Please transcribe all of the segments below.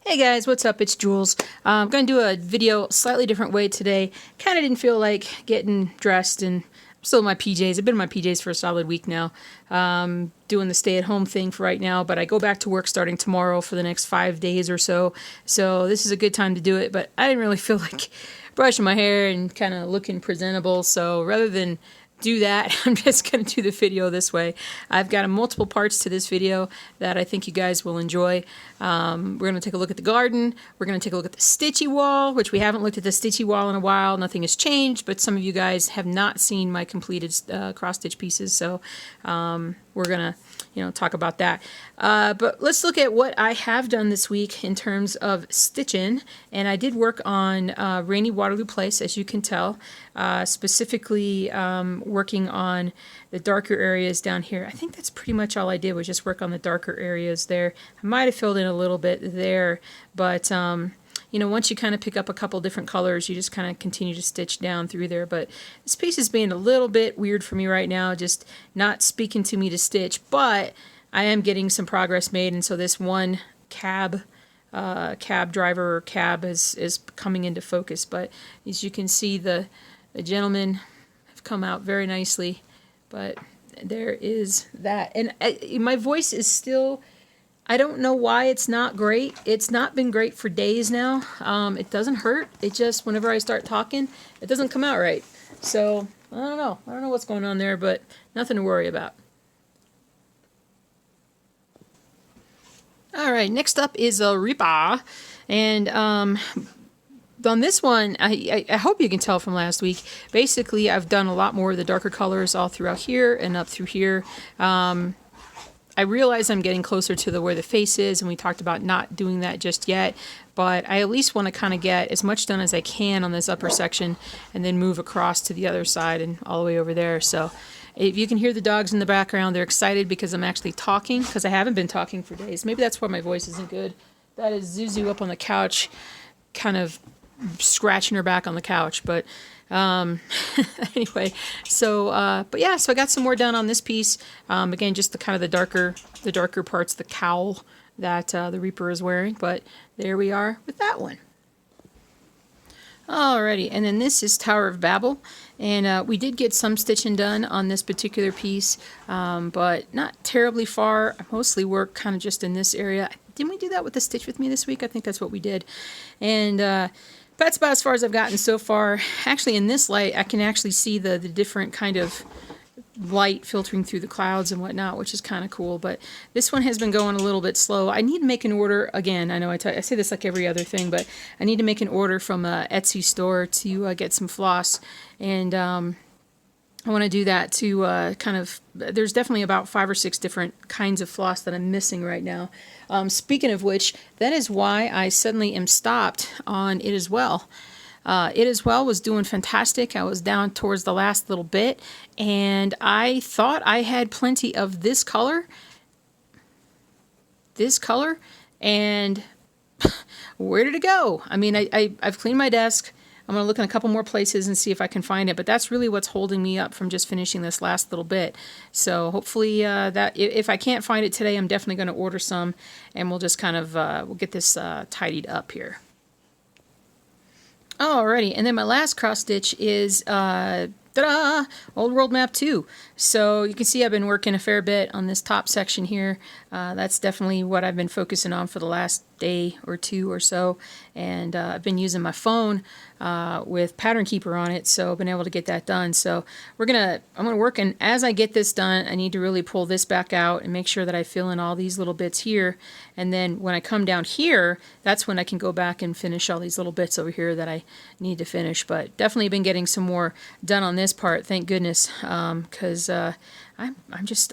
Hey guys, what's up? It's Jules. I'm going to do a video slightly different way today. Kind of didn't feel like getting dressed, and I'm still in my PJs. I've been in my PJs for a solid week now. Doing the stay-at-home thing for right now, but I go back to work starting tomorrow for the next 5 days or so. So this is a good time to do it, but I didn't really feel like brushing my hair and kind of looking presentable. So rather than do that, I'm just going to do the video this way. I've got multiple parts to this video that I think you guys will enjoy. We're going to take a look at the garden. We're going to take a look at the Stitchy Wall, which we haven't looked at the Stitchy Wall in a while. Nothing has changed, but some of you guys have not seen my completed cross-stitch pieces, so we're going to talk about that. But let's look at what I have done this week in terms of stitching. And I did work on Rainy Waterloo Place, as you can tell, specifically working on the darker areas down here. I think that's pretty much all I did, was just work on the darker areas there. I might have filled in a little bit there, but once you kind of pick up a couple different colors, you just kind of continue to stitch down through there. But this piece is being a little bit weird for me right now, just not speaking to me to stitch, but I am getting some progress made, and so this one cab driver or cab is coming into focus. But as you can see, the gentlemen have come out very nicely, but there is that. And my voice is still, I don't know why it's not great. It's not been great for days now. It doesn't hurt. It just, whenever I start talking, it doesn't come out right. So, I don't know. I don't know what's going on there, but nothing to worry about. Alright, next up is a Ripa. And on this one, I hope you can tell from last week, basically I've done a lot more of the darker colors all throughout here and up through here. I realize I'm getting closer to where the face is, and we talked about not doing that just yet, but I at least want to kind of get as much done as I can on this upper section and then move across to the other side and all the way over there. So if you can hear the dogs in the background, they're excited because I'm actually talking, because I haven't been talking for days. Maybe that's why my voice isn't good. That is Zuzu up on the couch, kind of scratching her back on the couch, but anyway, so but yeah, so I got some more done on this piece. Again, just the darker parts, the cowl that the Reaper is wearing, but there we are with that one. Alrighty, and then this is Tower of Babel, and we did get some stitching done on this particular piece, but not terribly far. I mostly work kind of just in this area. Didn't we do that with the Stitch With Me this week? I think that's what we did. And that's about as far as I've gotten so far. Actually, in this light, I can actually see the different kind of light filtering through the clouds and whatnot, which is kind of cool. But this one has been going a little bit slow. I need to make an order. Again, I know I say this like every other thing, but I need to make an order from a Etsy store to get some floss. And I want to do that to there's definitely about 5 or 6 different kinds of floss that I'm missing right now. Speaking of which, that is why I suddenly am stopped on It As Well. It As Well was doing fantastic. I was down towards the last little bit, and I thought I had plenty of this color, and where did it go? I mean, I've cleaned my desk. I'm going to look in a couple more places and see if I can find it, but that's really what's holding me up from just finishing this last little bit. So hopefully that if I can't find it today, I'm definitely going to order some, and we'll just kind of we'll get this tidied up here. Alrighty, and then my last cross stitch is ta-da! Old World Map 2. So you can see I've been working a fair bit on this top section here. That's definitely what I've been focusing on for the last day or two or so. And I've been using my phone with Pattern Keeper on it, so I've been able to get that done. So I'm gonna work, and as I get this done, I need to really pull this back out and make sure that I fill in all these little bits here. And then when I come down here, that's when I can go back and finish all these little bits over here that I need to finish. But definitely been getting some more done on this part, thank goodness, because I'm just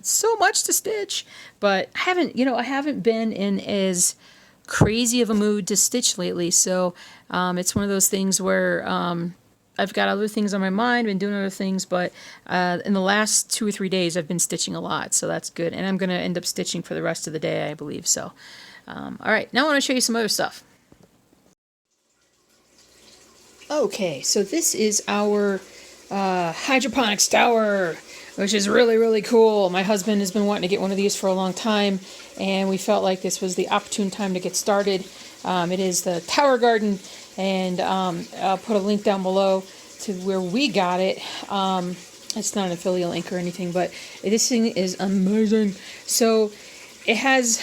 so much to stitch. But I haven't been in as crazy of a mood to stitch lately, so it's one of those things where I've got other things on my mind, been doing other things, but in the last 2 or 3 days I've been stitching a lot, so that's good. And I'm going to end up stitching for the rest of the day, I believe. So alright, now I want to show you some other stuff. Okay, so this is our hydroponics tower, which is really, really cool. My husband has been wanting to get one of these for a long time, and we felt like this was the opportune time to get started. It is the Tower Garden, and I'll put a link down below to where we got it. It's not an affiliate link or anything, but this thing is amazing. So it has,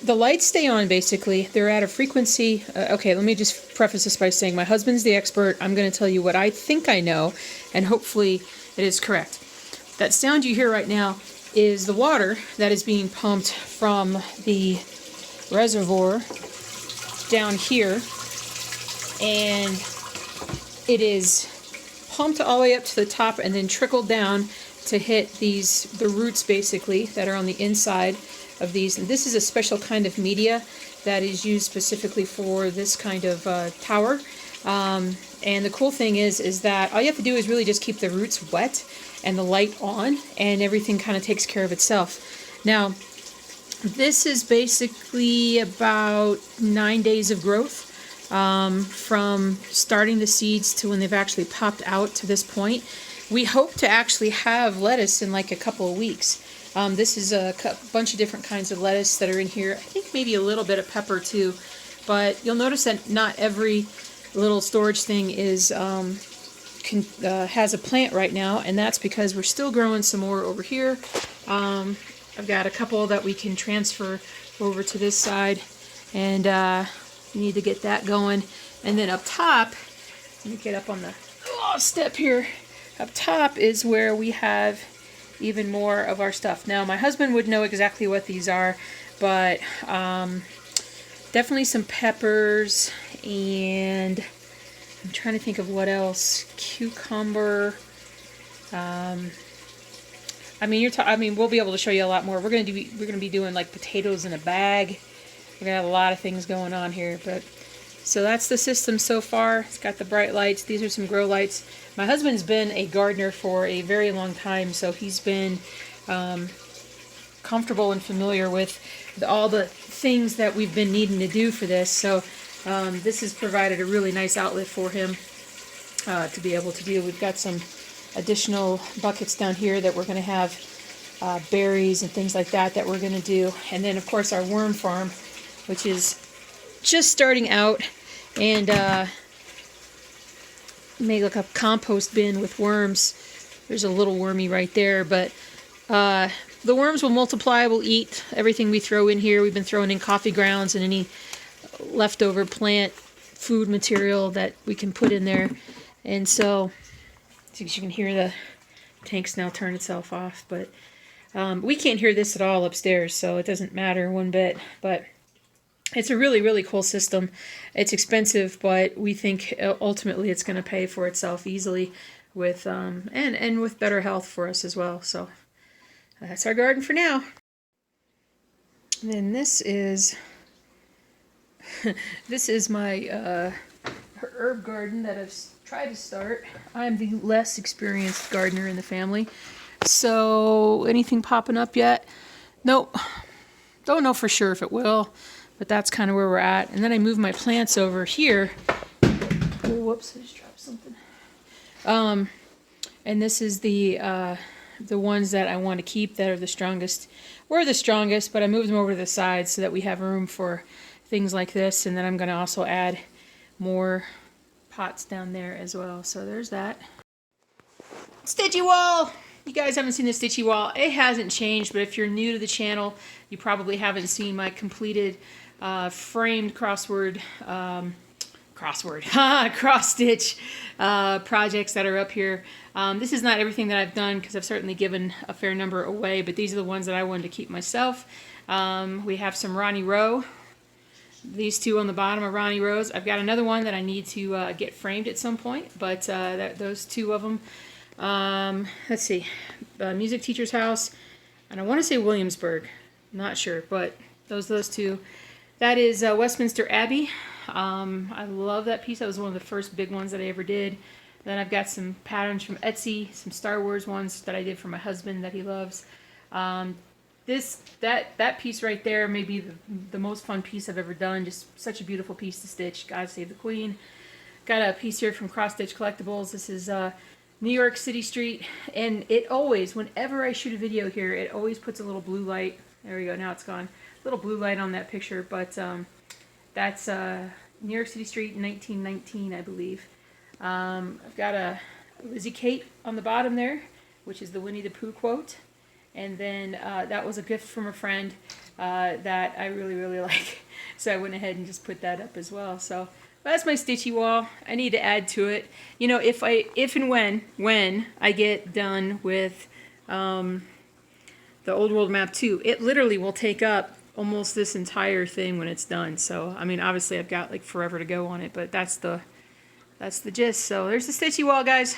the lights stay on basically. They're at a frequency. Okay, let me just preface this by saying my husband's the expert. I'm going to tell you what I think I know, and hopefully it is correct. That sound you hear right now is the water that is being pumped from the reservoir down here, and it is pumped all the way up to the top and then trickled down to hit the roots basically that are on the inside of these. And this is a special kind of media that is used specifically for this kind of tower. And the cool thing is that all you have to do is really just keep the roots wet and the light on, and everything kind of takes care of itself. Now, this is basically about 9 days of growth. From starting the seeds to when they've actually popped out to this point. We hope to actually have lettuce in like a couple of weeks. This is a bunch of different kinds of lettuce that are in here. I think maybe a little bit of pepper too, but you'll notice that not every little storage thing is has a plant right now, and that's because we're still growing some more over here. I've got a couple that we can transfer over to this side, and we need to get that going. And then up top, let me get up on the step here. Up top is where we have even more of our stuff. Now, my husband would know exactly what these are, but definitely some peppers, and I'm trying to think of what else. Cucumber. I mean, we'll be able to show you a lot more. We're gonna be doing like potatoes in a bag. We're gonna have a lot of things going on here, but so that's the system so far. It's got the bright lights. These are some grow lights. My husband's been a gardener for a very long time, so he's been comfortable and familiar with all the things that we've been needing to do for this. So this has provided a really nice outlet for him to be able to do. We've got some additional buckets down here that we're going to have berries and things like that we're going to do. And then, of course, our worm farm, which is just starting out, and made like a compost bin with worms. There's a little wormy right there, but the worms will multiply. We'll eat everything we throw in here. We've been throwing in coffee grounds and any leftover plant food material that we can put in there. And so you can hear the tanks now turn itself off, but we can't hear this at all upstairs, so it doesn't matter one bit. But it's a really, really cool system. It's expensive, but we think ultimately it's going to pay for itself easily with and with better health for us as well. So that's our garden for now. And then this is this is my herb garden that I've tried to start. I'm the less experienced gardener in the family. So anything popping up yet? Nope. Don't know for sure if it will. But that's kind of where we're at. And then I moved my plants over here. Oh, whoops, I just dropped something. And this is the ones that I want to keep that are the strongest. We're the strongest, but I moved them over to the side so that we have room for things like this. And then I'm going to also add more pots down there as well. So there's that. Stitchy Wall! You guys haven't seen the Stitchy Wall. It hasn't changed, but if you're new to the channel, you probably haven't seen my completed framed cross stitch projects that are up here. This is not everything that I've done, because I've certainly given a fair number away, but these are the ones that I wanted to keep myself. We have some Ronnie Rowe. These two on the bottom are Ronnie Rowe's. I've got another one that I need to get framed at some point, but those two of them. Let's see, Music Teacher's House, and I want to say Williamsburg. Not sure, but those two. That is Westminster Abbey. I love that piece. That was one of the first big ones that I ever did. Then I've got some patterns from Etsy, some Star Wars ones that I did for my husband that he loves. That piece right there may be the most fun piece I've ever done. Just such a beautiful piece to stitch. God Save the Queen. Got a piece here from Cross Stitch Collectibles. This is New York City Street, and it always, whenever I shoot a video here, it always puts a little blue light. There we go. Now it's gone. little blue light on that picture, but that's New York City Street, 1919, I believe. I've got a Lizzie Kate on the bottom there, which is the Winnie the Pooh quote. And then that was a gift from a friend that I really, really like. So I went ahead and just put that up as well. So that's my Stitchy Wall. I need to add to it. You know, if and when I get done with the Old World Map 2, it literally will take up almost this entire thing when it's done. So, I mean, obviously I've got like forever to go on it, but that's the gist. So there's the Stitchy Wall, guys.